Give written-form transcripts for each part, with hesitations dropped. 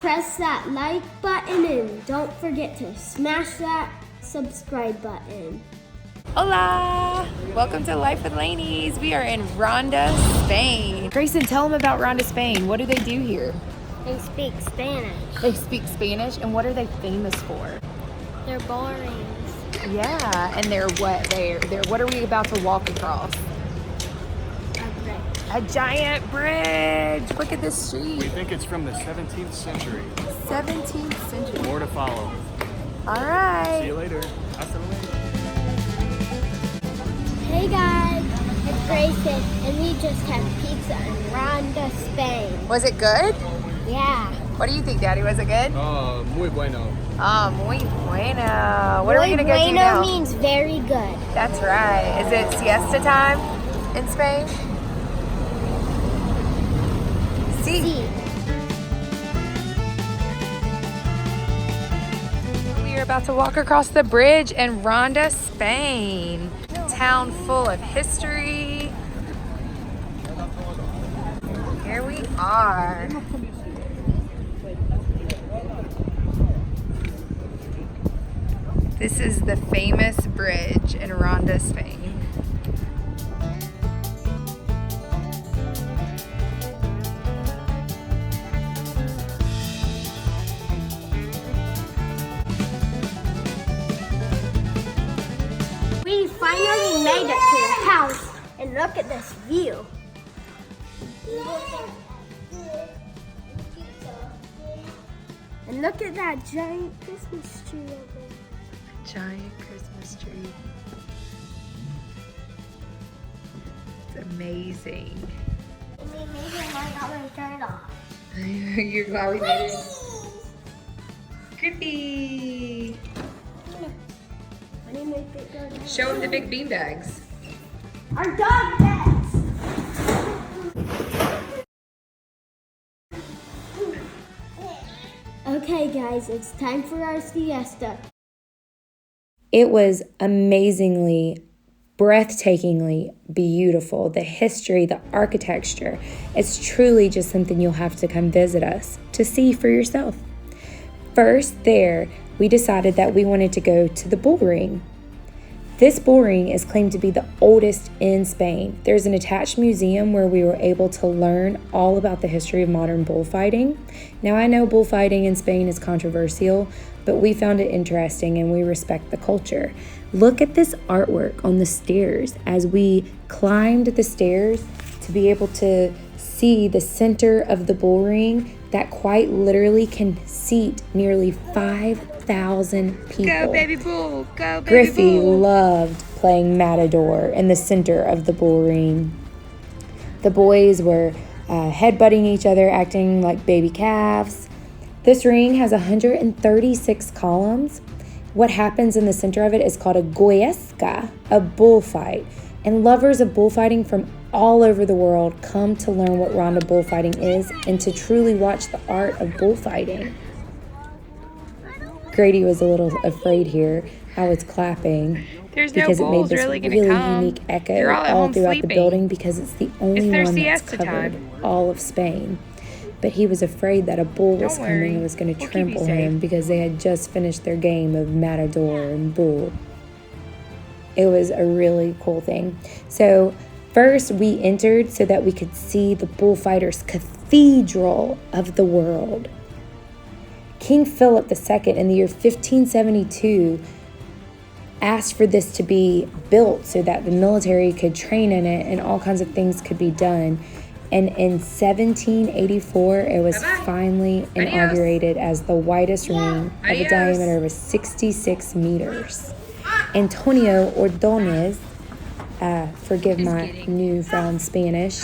press that like button and don't forget to smash that subscribe button. Hola! Welcome to Life with Lanies. We are in Ronda, Spain. Grayson, tell them about Ronda, Spain. What do they do here? They speak Spanish. They speak Spanish, and what are they famous for? They're boring. Yeah, and they're what? They're what are we about to walk across? A giant bridge. Look at this street. We think it's from the 17th century. 17th century. More to follow. All right. See you later. Hasta luego. Hey guys, it's Grayson, and we just had pizza in Ronda, Spain. Was it good? Yeah. What do you think, Daddy? Was it good? Muy bueno. Oh, muy bueno. What are we going to go do now? Muy bueno means very good. That's right. Is it siesta time in Spain? Sí. We are about to walk across the bridge in Ronda, Spain. Town full of history. Here we are. This is the famous bridge in Ronda, Spain. We finally made it to the house, and look at this view. And look at that giant Christmas tree over there. Giant Christmas tree. It's amazing. And we made it, and I got my turn off. You're glad we made it. Griffy! When you make it go down. Show him the big bean bags. Our dog bags! Okay guys, it's time for our siesta. It was amazingly, breathtakingly beautiful. The history, the architecture. It's truly just something you'll have to come visit us to see for yourself. First there, we decided that we wanted to go to the bull ring. This bull ring is claimed to be the oldest in Spain. There's an attached museum where we were able to learn all about the history of modern bullfighting. Now I know bullfighting in Spain is controversial, but we found it interesting and we respect the culture. Look at this artwork on the stairs as we climbed the stairs to be able to see the center of the bull ring that quite literally can seat nearly 5,000 people. Go baby bull, go baby Griffey bull. loved playing Matador in the center of the bull ring. The boys were headbutting each other, acting like baby calves. This ring has 136 columns. What happens in the center of it is called a goyesca, a bullfight. And lovers of bullfighting from all over the world come to learn what Ronda bullfighting is and to truly watch the art of bullfighting. Grady was a little afraid here. I was clapping There's no because it made bulls this really really gonna come. unique echo They're all at all home throughout sleeping. the building because it's the only their one that's siesta covered time. all of Spain. But he was afraid that a bull was Don't coming worry. and was going to We'll keep you trample safe. him because they had just finished their game of Matador and bull. It was a really cool thing. So first we entered so that we could see the bullfighters' cathedral of the world. King Philip II in the year 1572 asked for this to be built so that the military could train in it and all kinds of things could be done. And in 1784, it was finally inaugurated as the widest ring of a diameter of 66 meters. Antonio Ordonez, forgive my newfound Spanish,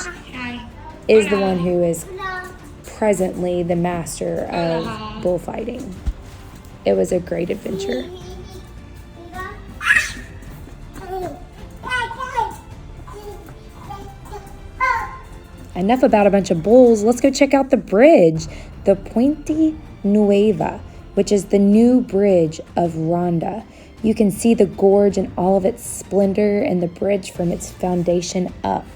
is the one who is presently the master of bullfighting. It was a great adventure. Enough about a bunch of bulls. Let's go check out the bridge, the Puente Nueva, which is the new bridge of Ronda. You can see the gorge in all of its splendor and the bridge from its foundation up.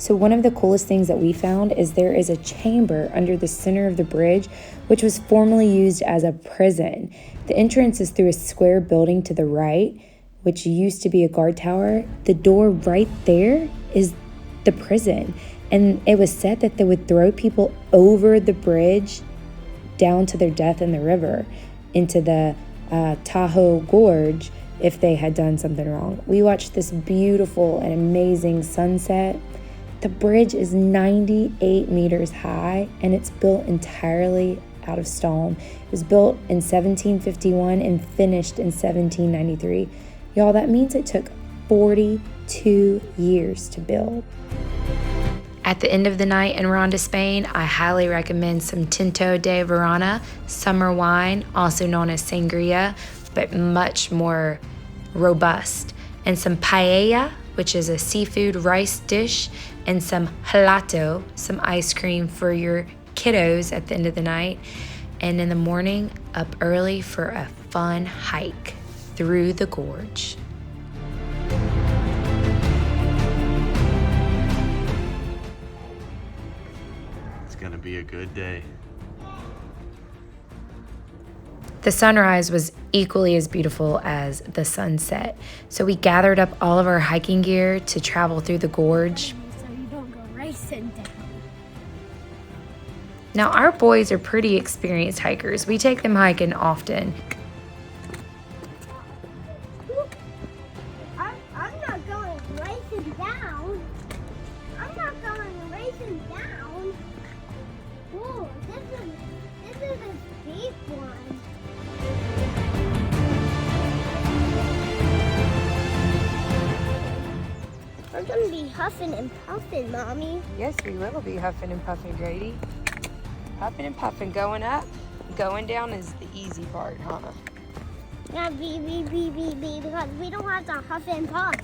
So one of the coolest things that we found is there is a chamber under the center of the bridge, which was formerly used as a prison. The entrance is through a square building to the right, which used to be a guard tower. The door right there is the prison. And it was said that they would throw people over the bridge down to their death in the river into the Tahoe Gorge if they had done something wrong. We watched this beautiful and amazing sunset. The bridge is 98 meters high and it's built entirely out of stone. It was built in 1751 and finished in 1793. Y'all, that means it took 42 years to build. At the end of the night in Ronda, Spain, I highly recommend some Tinto de Verona, summer wine, also known as sangria, but much more robust, and some paella, which is a seafood rice dish, and some gelato, some ice cream for your kiddos at the end of the night, and in the morning, up early for a fun hike through the gorge. Gonna be a good day. The sunrise was equally as beautiful as the sunset. So we gathered up all of our hiking gear to travel through the gorge. So you don't go racing down. Now our boys are pretty experienced hikers. We take them hiking often. I'm not going racing down. I'm not going racing down. Ooh, this is a steep one. We're gonna be huffing and puffing, Mommy. Yes, we will be huffing and puffing, Grady. Huffing and puffing, going up. Going down is the easy part, huh? Yeah, because we don't have to huff and puff.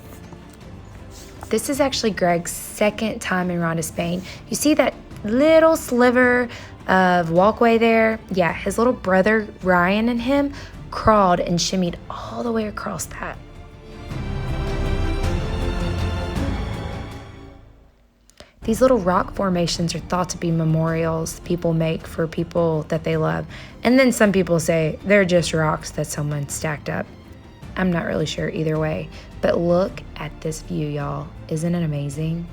This is actually Greg's second time in Ronda, Spain. You see that little sliver of walkway there? Yeah, his little brother Ryan and him crawled and shimmied all the way across that. These little rock formations are thought to be memorials people make for people that they love. And then some people say they're just rocks that someone stacked up. I'm not really sure either way, but look at this view, y'all. Isn't it amazing?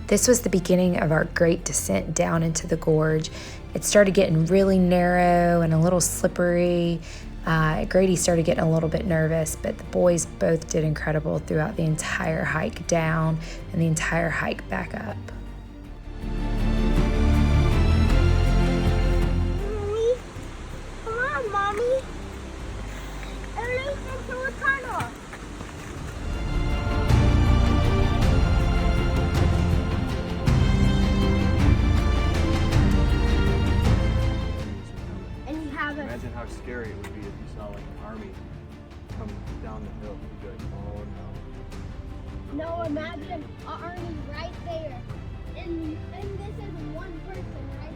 This was the beginning of our great descent down into the gorge. It started getting really narrow and a little slippery. Grady started getting a little bit nervous, but the boys both did incredible throughout the entire hike down and the entire hike back up. Mommy, come on, Mommy. It leads into a tunnel. Imagine how scary it would be if you saw like an army come down the hill. You'd be like, oh no. No, imagine an army right there. And this is one person right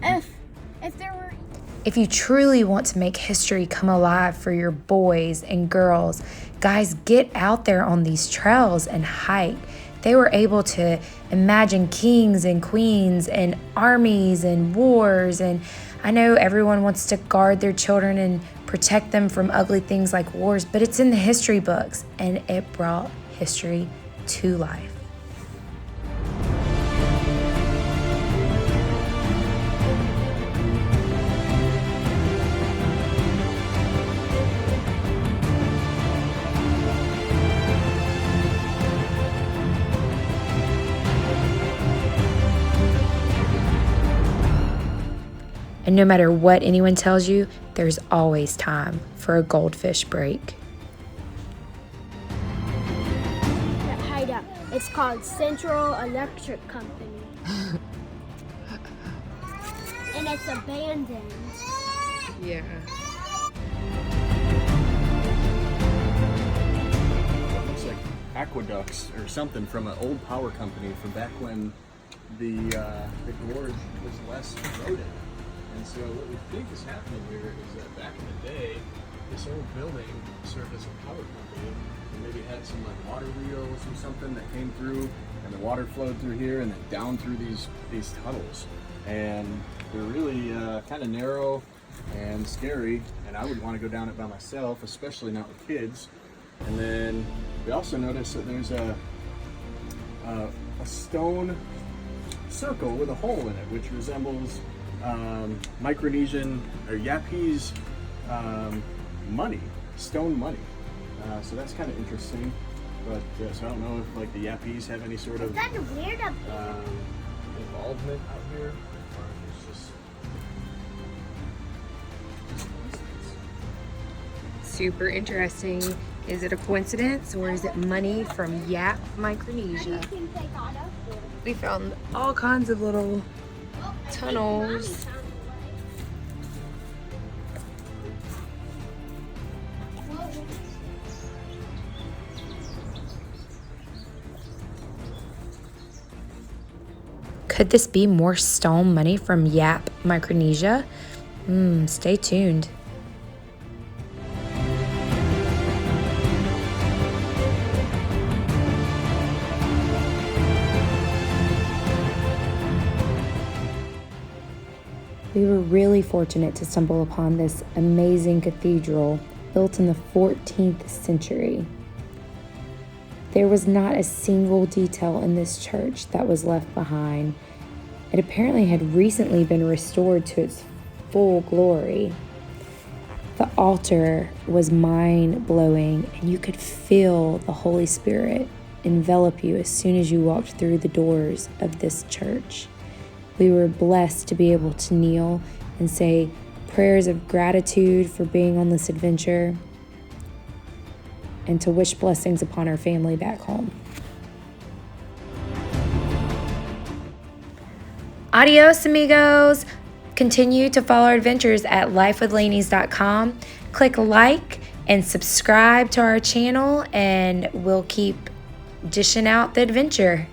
up here. If there were... If you truly want to make history come alive for your boys and girls, guys, get out there on these trails and hike. They were able to imagine kings and queens and armies and wars. And I know everyone wants to guard their children and protect them from ugly things like wars, but it's in the history books and it brought history to life. And no matter what anyone tells you, there's always time for a goldfish break. That hideout. It's called Central Electric Company. it's abandoned. Yeah. Looks like aqueducts or something from an old power company from back when the gorge was less eroded. And so what we think is happening here is that back in the day, this old building served as a power company and maybe had some like water wheels or something that came through, and the water flowed through here and then down through these tunnels. And they're really kind of narrow and scary, and I wouldn't want to go down it by myself, especially not with kids. And then we also noticed that there's a stone circle with a hole in it, which resembles Micronesian or Yapese money, stone money. So that's kind of interesting. But so I don't know if like the Yapese have any sort of It's kind of weird up here. involvement out here, or if it's just Super interesting. Is it a coincidence or is it money from Yap, Micronesia? I think they got up there. We found all kinds of little Oh, I think tunnels. Mommy found a way. Whoa. Could this be more stone money from Yap, Micronesia? Stay tuned. We were really fortunate to stumble upon this amazing cathedral built in the 14th century. There was not a single detail in this church that was left behind. It apparently had recently been restored to its full glory. The altar was mind-blowing, and you could feel the Holy Spirit envelop you as soon as you walked through the doors of this church. We were blessed to be able to kneel and say prayers of gratitude for being on this adventure and to wish blessings upon our family back home. Adios, amigos. Continue to follow our adventures at lifewithlanies.com. Click like and subscribe to our channel, and we'll keep dishing out the adventure.